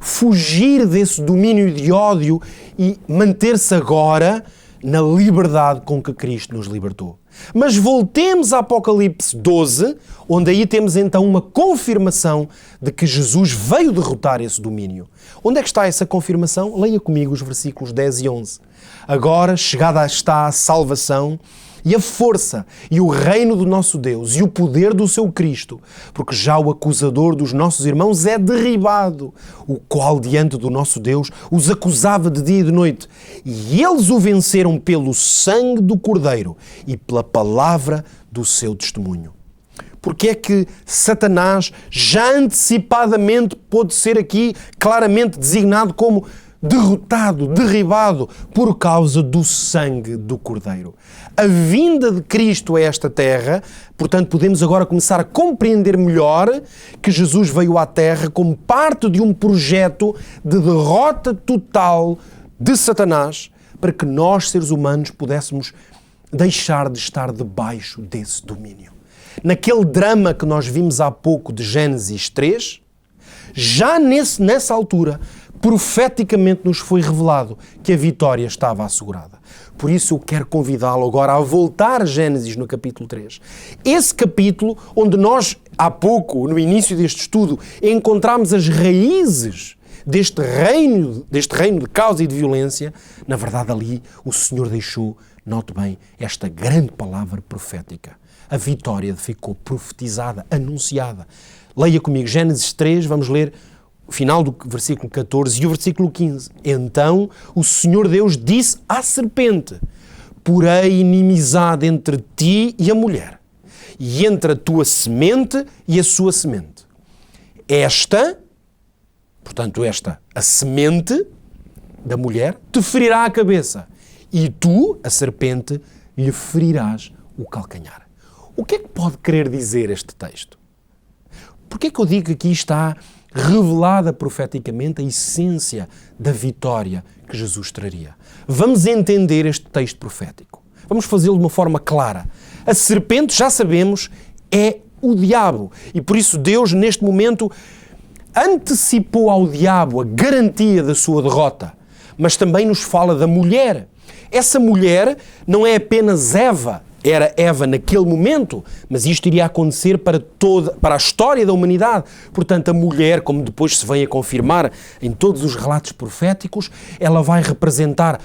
fugir desse domínio de ódio e manter-se agora na liberdade com que Cristo nos libertou. Mas voltemos a Apocalipse 12, onde aí temos então uma confirmação de que Jesus veio derrotar esse domínio. Onde é que está essa confirmação? Leia comigo os versículos 10 e 11. Agora, chegada está a salvação e a força e o reino do nosso Deus e o poder do seu Cristo, porque já o acusador dos nossos irmãos é derribado, o qual diante do nosso Deus os acusava de dia e de noite. E eles o venceram pelo sangue do Cordeiro e pela palavra do seu testemunho. Porque é que Satanás já antecipadamente pôde ser aqui claramente designado como derrotado, derribado, por causa do sangue do Cordeiro. A vinda de Cristo a esta terra, portanto, podemos agora começar a compreender melhor que Jesus veio à terra como parte de um projeto de derrota total de Satanás, para que nós, seres humanos, pudéssemos deixar de estar debaixo desse domínio. Naquele drama que nós vimos há pouco de Gênesis 3, já nessa altura, profeticamente nos foi revelado que a vitória estava assegurada. Por isso eu quero convidá-lo agora a voltar a Gênesis no capítulo 3. Esse capítulo onde nós, há pouco, no início deste estudo, encontramos as raízes deste reino de caos e de violência, na verdade ali o Senhor deixou, note bem, esta grande palavra profética. A vitória ficou profetizada, anunciada. Leia comigo Gênesis 3, vamos ler o final do versículo 14 e o versículo 15. Então o Senhor Deus disse à serpente: porei inimizade entre ti e a mulher, e entre a tua semente e a sua semente. A semente da mulher, te ferirá a cabeça, e tu, a serpente, lhe ferirás o calcanhar. O que é que pode querer dizer este texto? Porquê é que eu digo que aqui está revelada profeticamente a essência da vitória que Jesus traria? Vamos entender este texto profético. Vamos fazê-lo de uma forma clara. A serpente, já sabemos, é o diabo. E por isso Deus, neste momento, antecipou ao diabo a garantia da sua derrota, mas também nos fala da mulher. Essa mulher não é apenas Eva, era Eva naquele momento, mas isto iria acontecer para a história da humanidade. Portanto, a mulher, como depois se vem a confirmar em todos os relatos proféticos, ela vai representar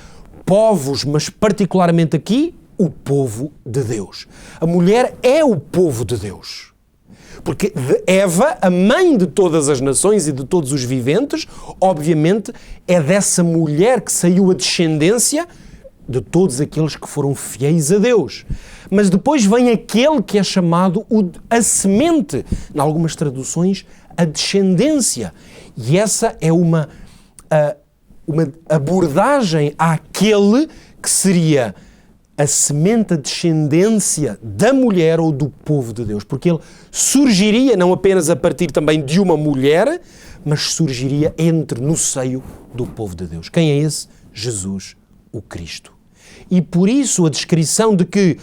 povos, mas particularmente aqui, o povo de Deus. A mulher é o povo de Deus. Porque Eva, a mãe de todas as nações e de todos os viventes, obviamente é dessa mulher que saiu a descendência de todos aqueles que foram fiéis a Deus. Mas depois vem aquele que é chamado a semente, em algumas traduções, a descendência. E essa é uma abordagem àquele que seria a semente, a descendência da mulher ou do povo de Deus. Porque ele surgiria não apenas a partir também de uma mulher, mas surgiria no seio do povo de Deus. Quem é esse? Jesus, o Cristo. E por isso a descrição de que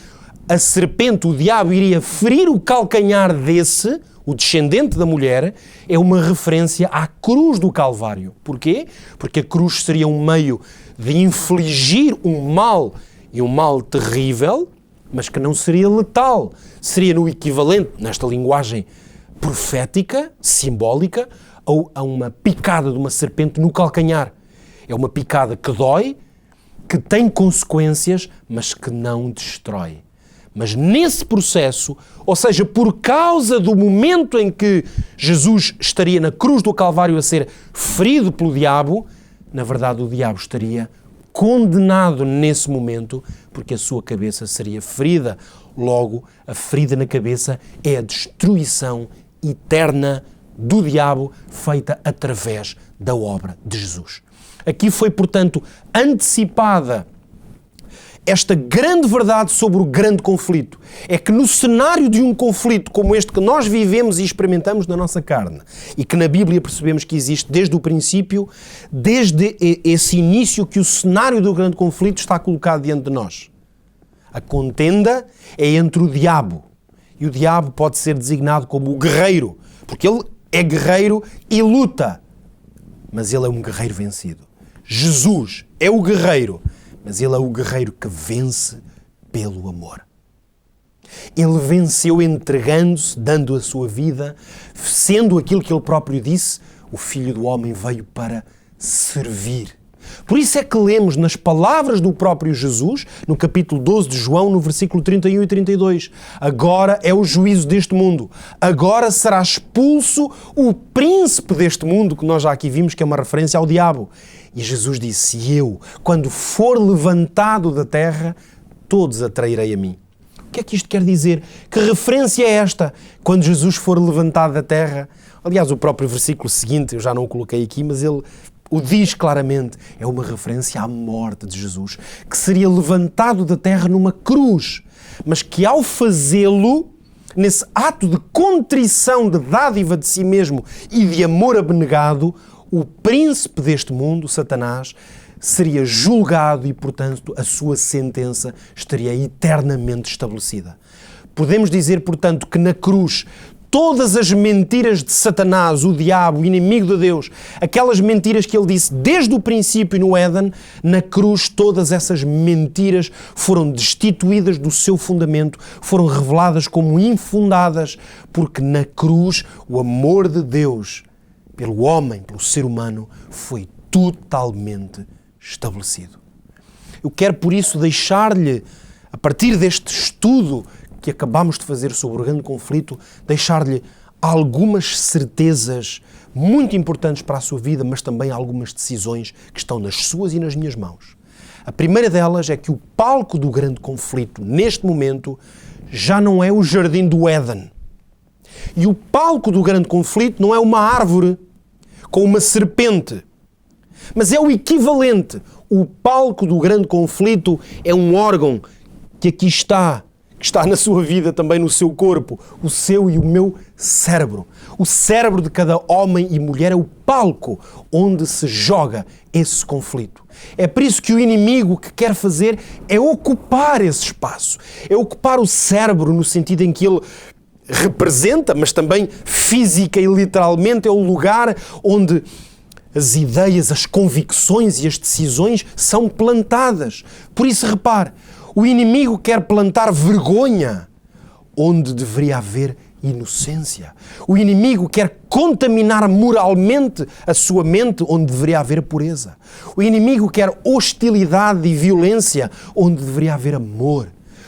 a serpente, o diabo, iria ferir o calcanhar desse, o descendente da mulher, é uma referência à cruz do Calvário. Porquê? Porque a cruz seria um meio de infligir um mal, e um mal terrível, mas que não seria letal. Seria no equivalente, nesta linguagem profética, simbólica, a uma picada de uma serpente no calcanhar. É uma picada que dói, que tem consequências, mas que não destrói. Mas nesse processo, ou seja, por causa do momento em que Jesus estaria na cruz do Calvário a ser ferido pelo diabo, na verdade o diabo estaria condenado nesse momento, porque a sua cabeça seria ferida. Logo, a ferida na cabeça é a destruição eterna do diabo feita através da obra de Jesus. Aqui foi, portanto, antecipada esta grande verdade sobre o grande conflito. É que no cenário de um conflito como este que nós vivemos e experimentamos na nossa carne, e que na Bíblia percebemos que existe desde o princípio, desde esse início que o cenário do grande conflito está colocado diante de nós. A contenda é entre o diabo. E o diabo pode ser designado como o guerreiro, porque ele é guerreiro e luta. Mas ele é um guerreiro vencido. Jesus é o guerreiro, mas ele é o guerreiro que vence pelo amor. Ele venceu entregando-se, dando a sua vida, sendo aquilo que ele próprio disse, o Filho do Homem veio para servir. Por isso é que lemos nas palavras do próprio Jesus, no capítulo 12 de João, no versículo 31 e 32, agora é o juízo deste mundo, agora será expulso o príncipe deste mundo, que nós já aqui vimos que é uma referência ao diabo. E Jesus disse, e eu, quando for levantado da terra, todos atrairei a mim. O que é que isto quer dizer? Que referência é esta? Quando Jesus for levantado da terra? Aliás, o próprio versículo seguinte, eu já não o coloquei aqui, mas ele o diz claramente, é uma referência à morte de Jesus, que seria levantado da terra numa cruz, mas que ao fazê-lo, nesse ato de contrição, de dádiva de si mesmo e de amor abnegado, o príncipe deste mundo, Satanás, seria julgado e, portanto, a sua sentença estaria eternamente estabelecida. Podemos dizer, portanto, que na cruz todas as mentiras de Satanás, o diabo, o inimigo de Deus, aquelas mentiras que ele disse desde o princípio no Éden, na cruz todas essas mentiras foram destituídas do seu fundamento, foram reveladas como infundadas, porque na cruz o amor de Deus pelo homem, pelo ser humano, foi totalmente estabelecido. Eu quero, por isso, deixar-lhe, a partir deste estudo que acabamos de fazer sobre o grande conflito, deixar-lhe algumas certezas muito importantes para a sua vida, mas também algumas decisões que estão nas suas e nas minhas mãos. A primeira delas é que o palco do grande conflito, neste momento, já não é o jardim do Éden. E o palco do grande conflito não é uma árvore com uma serpente, mas é o equivalente. O palco do grande conflito é um órgão que aqui está, que está na sua vida, também no seu corpo, o seu e o meu cérebro. O cérebro de cada homem e mulher é o palco onde se joga esse conflito. É por isso que o inimigo que quer fazer é ocupar esse espaço, é ocupar o cérebro no sentido em que ele representa, mas também física e literalmente é o lugar onde as ideias, as convicções e as decisões são plantadas. Por isso, repare, o inimigo quer plantar vergonha onde deveria haver inocência. O inimigo quer contaminar moralmente a sua mente onde deveria haver pureza. O inimigo quer hostilidade e violência onde deveria haver amor.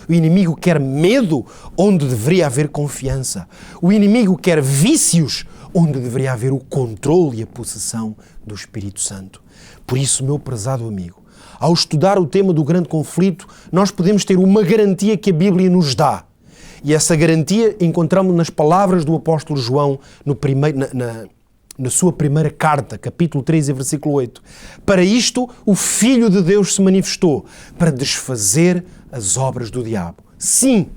O inimigo quer medo onde deveria haver confiança. O inimigo quer vícios onde deveria haver o controle e a possessão do Espírito Santo. Por isso, meu prezado amigo, ao estudar o tema do grande conflito, nós podemos ter uma garantia que a Bíblia nos dá. E essa garantia encontramos nas palavras do apóstolo João na sua primeira carta, capítulo 3, versículo 8. Para isto, o Filho de Deus se manifestou, para desfazer as obras do diabo. Sim,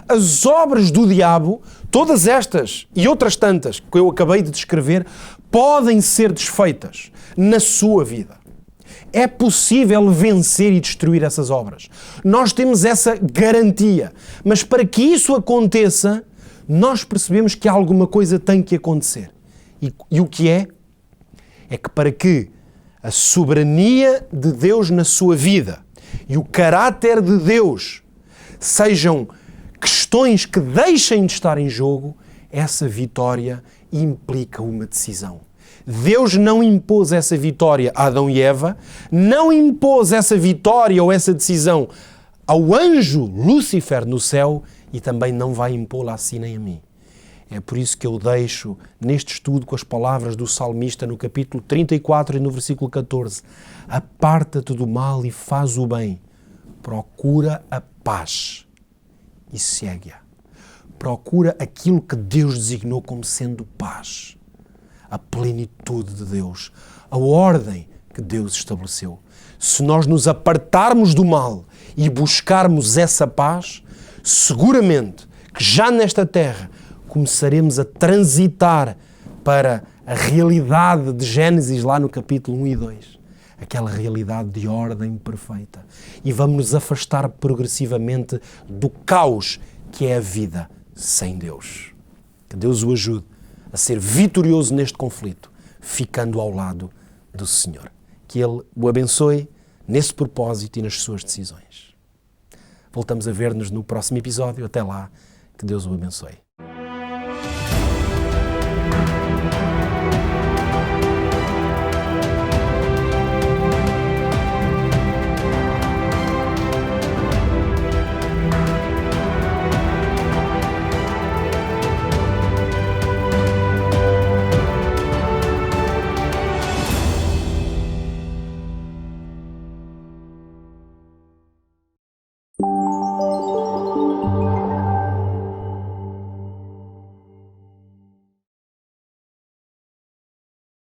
as obras do diabo, todas estas e outras tantas que eu acabei de descrever, podem ser desfeitas na sua vida. É possível vencer e destruir essas obras. Nós temos essa garantia. Mas para que isso aconteça, nós percebemos que alguma coisa tem que acontecer. E o que é? É que para que a soberania de Deus na sua vida e o caráter de Deus sejam questões que deixem de estar em jogo, essa vitória implica uma decisão. Deus não impôs essa vitória a Adão e Eva, não impôs essa vitória ou essa decisão ao anjo Lúcifer no céu e também não vai impô-la a si nem a mim. É por isso que eu deixo neste estudo com as palavras do salmista no capítulo 34 e no versículo 14. Aparta-te do mal e faz o bem. Procura a paz e segue-a. Procura aquilo que Deus designou como sendo paz. A plenitude de Deus, a ordem que Deus estabeleceu. Se nós nos apartarmos do mal e buscarmos essa paz, seguramente que já nesta terra começaremos a transitar para a realidade de Gênesis lá no capítulo 1 e 2. Aquela realidade de ordem perfeita. E vamos nos afastar progressivamente do caos que é a vida sem Deus. Que Deus o ajude a ser vitorioso neste conflito, ficando ao lado do Senhor. Que Ele o abençoe nesse propósito e nas suas decisões. Voltamos a ver-nos no próximo episódio. Até lá, que Deus o abençoe.